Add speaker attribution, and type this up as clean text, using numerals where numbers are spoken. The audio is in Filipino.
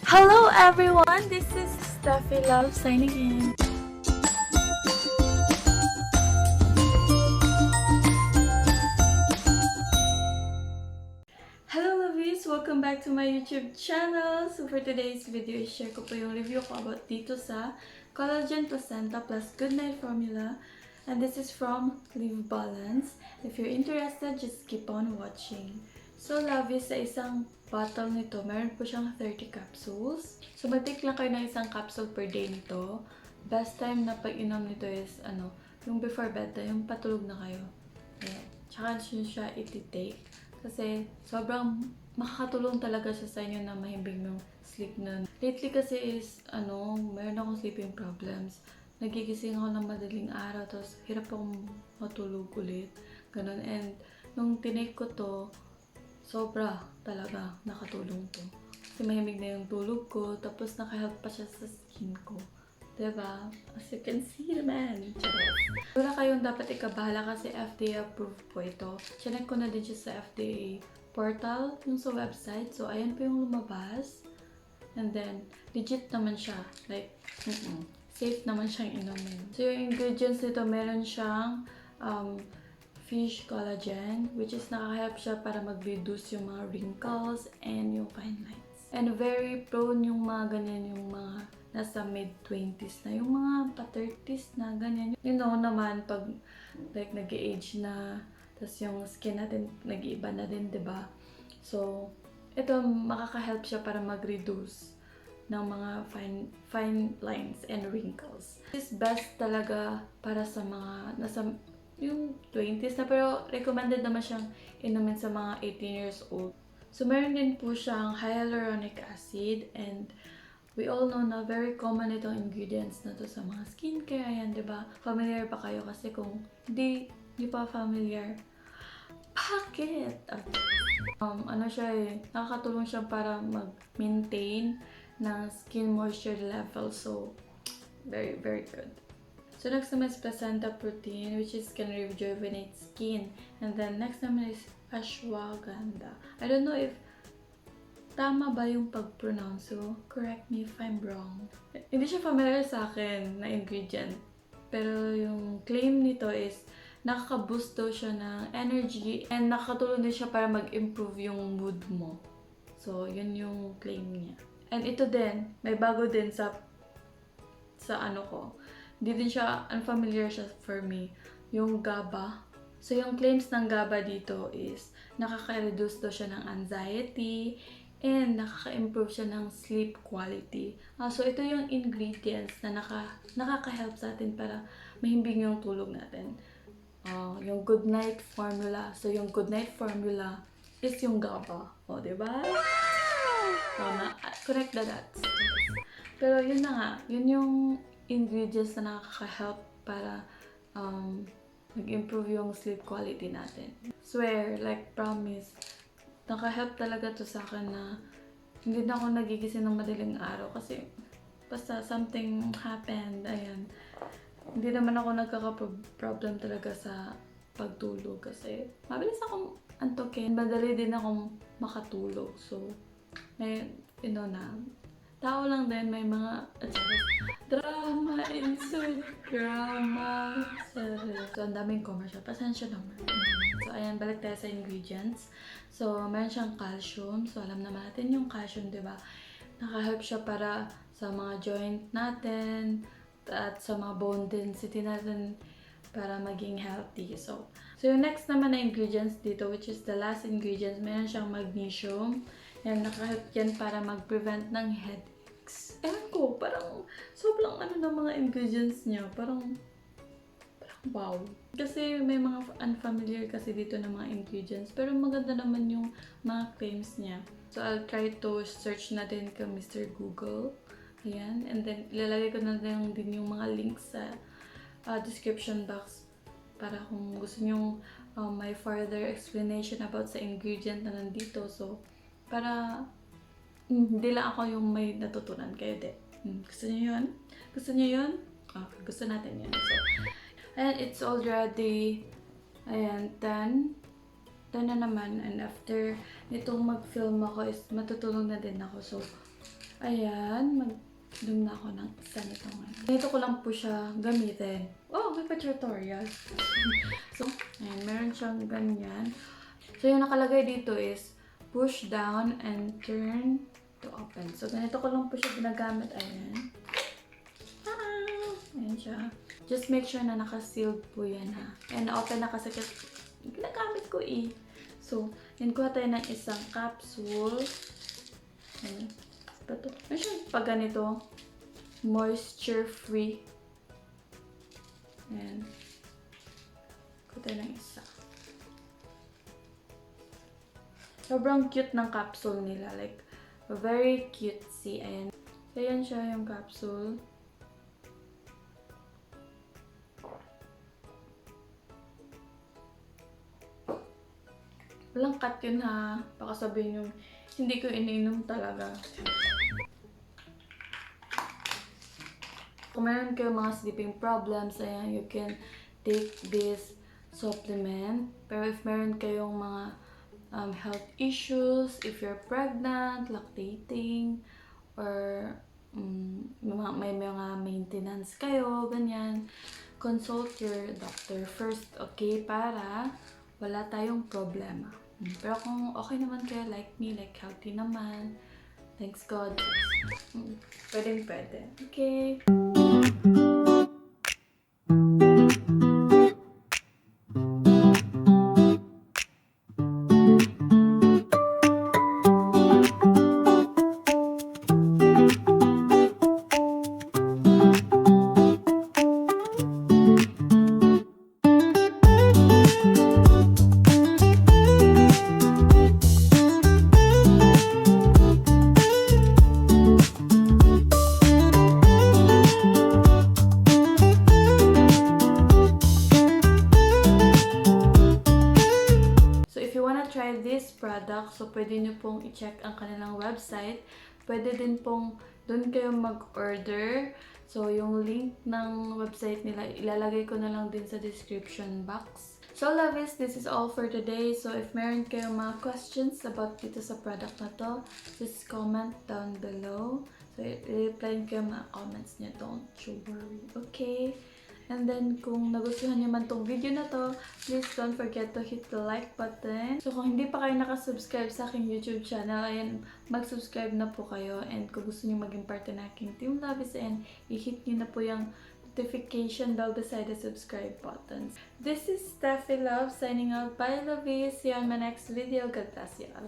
Speaker 1: Hello everyone, this is Steffi Love signing in. Hello lovies! Welcome back to my YouTube channel. So for today's video, share ko po yung review ko about dito sa Collagen Placenta Plus Goodnight Formula. And this is from Live Balance. If you're interested, just keep on watching. So lovies, sa isang bottle nito, meron po siyang 30 capsules. So mag-take lang kayo ng isang capsule per day nito. Best time na pag-inom nito is yung before bedtime, yung patulog na kayo. Ayan. Tsaka siya iti-take. Kasi sobrang makakatulong talaga siya sa inyo na mahimbing yung sleep nun. Lately kasi is, meron akong sleeping problems. Nagigising ako ng madaling araw, tapos hirap akong matulog ulit. Ganun. And nung tinake ko to, sobra talaga nakatulong to. Kasi mahimbing na yung tulog ko, tapos nakahelp pa siya sa skin ko. Diba? As you can see naman. Wala kayong dapat ikabahala kasi FDA approved po ito. Chinek ko na din siya sa FDA portal, yung sa website. So, ayan po yung lumabas. And then, legit naman siya. Like, safe naman siyang inumin. So, yung ingredients nito, meron siyang fish collagen, which is nakaka-help siya para mag-reduce yung mga wrinkles and yung fine lines. And very prone yung mga ganyan, yung mga nasa mid-20s na, yung mga pa-30s na ganyan. You know naman, pag like nag-age na, tas yung skin natin nag-iiba na din, diba? So, ito makaka-help siya para mag-reduce ng mga fine lines and wrinkles. This is best talaga para sa mga nasa yung 20s na, pero recommended naman siyang inumin sa mga 18 years old. So, meron din po siyang hyaluronic acid, and we all know na very common itong ingredients na to sa mga skincare. Ayan, diba? Familiar pa kayo? Kasi kung hindi pa familiar, bakit? Siya nakakatulong siya para mag-maintain ng skin moisture level. So, very, very good. So, next naman is placenta protein, which is can rejuvenate skin. And then, next naman is ashwagandha. I don't know if tama ba yung pag-pronounce, so correct me if I'm wrong. Hindi siya familiar sa akin na ingredient. Pero yung claim nito is nakaka-boost daw siya ng energy and nakakatulong din siya para mag-improve yung mood mo. So, yun yung claim niya. And ito din, may bago din sa ko. Hindi din siya, unfamiliar siya for me. Yung GABA. So, yung claims ng GABA dito is nakaka-reduce daw siya ng anxiety and nakaka-improve siya ng sleep quality. So, ito yung ingredients na nakaka-help sa atin para mahimbing yung tulog natin. Yung good night formula. So, yung good night formula is yung GABA. Diba? Correct the dots. Pero yun na nga, yun yung ingredients na nakaka-help para mag-improve yung sleep quality natin. Swear, like promise, naka-help talaga to sa akin na hindi na ako nagigising ng madaling araw kasi basta something happened, ayan. Hindi naman ako nagkaka-problem talaga sa pagtulog kasi mabilis akong antokin, madali din akong makatulog. So, tao lang din, may mga drama, insert drama. So, ang daming commercial. Pasensya naman. So, ayan, balik tayo sa ingredients. So, meron siyang calcium. So, alam naman natin yung calcium, diba? Naka-help siya para sa mga joint natin at sa mga bone density natin para maging healthy. So yung next naman na ingredients dito, which is the last ingredients, meron siyang magnesium. Yan, naka-help yan para mag-prevent ng headaches. Ewan ko, parang sobrang ng mga ingredients niya. Parang wow. Kasi may mga unfamiliar kasi dito na mga ingredients. Pero maganda naman yung mga claims niya. So, I'll try to search na din ka Mr. Google. Ayan. And then, ilalagay ko na din yung mga links sa description box para kung gusto nyo may further explanation about sa ingredient na nandito. So, para hindi lang ako yung may natutunan kayo din. Gusto nyo yun? Gusto nyo yun? Okay, gusto natin yun. So, and it's already, ayan, 10 na naman. And after nitong mag-film ako is matutulog na din ako. So, Ayan, mag-dum na ako ng isa nito ngayon. Ganito ko lang po siya gamitin. Oh, may pa-tutorial. So, ayan, meron siyang ganyan. So, yung nakalagay dito is push down and turn to open. So, ganito ko lang po siya ginagamit. Ayan. Ayan siya. Just make sure na naka-sealed po yan ha. And open na kasi ginagamit ko eh. So, yan kuha tayo ng isang capsule. Ayan. Ito. Ano siya? Pag ganito, moisture free. Ayan. Kuha tayo ng isa. Sobrang cute ng capsule nila. Like, very cutesy. Ayan. So, ayan siya yung capsule. Walang cut yun ha. Baka sabihin yung hindi ko iniinom talaga. Kung meron kayo mga sleeping problems, ayan, you can take this supplement. Pero if meron kayong mga health issues, if you're pregnant, lactating, or may mga maintenance kayo, ganyan, consult your doctor first, okay? Para wala tayong problema. Pero kung okay naman kayo, like me, like healthy naman, thanks God, pwedeng pwede. Okay. Try this product, so pwede nyo pong i-check ang kanilang website. Pwede din pong doon kayo mag-order. So, yung link ng website nila, ilalagay ko na lang din sa description box. So, lovies, this is all for today. So, if meron kayong mga questions about dito sa product na to, just comment down below. So, i-reply kayo mga comments nyo. Don't you worry. Okay? And then, kung nagustuhan niyo man tong video na to, please don't forget to hit the like button. So, kung hindi pa kayo nakasubscribe sa aking YouTube channel, ayan, mag-subscribe na po kayo. And kung gusto niyo maging parte na aking Team Lovies, and i-hit niyo na po yung notification bell beside the subscribe buttons. This is Steffi Love signing out. Bye, Lovies. See you on my next video. God bless you all.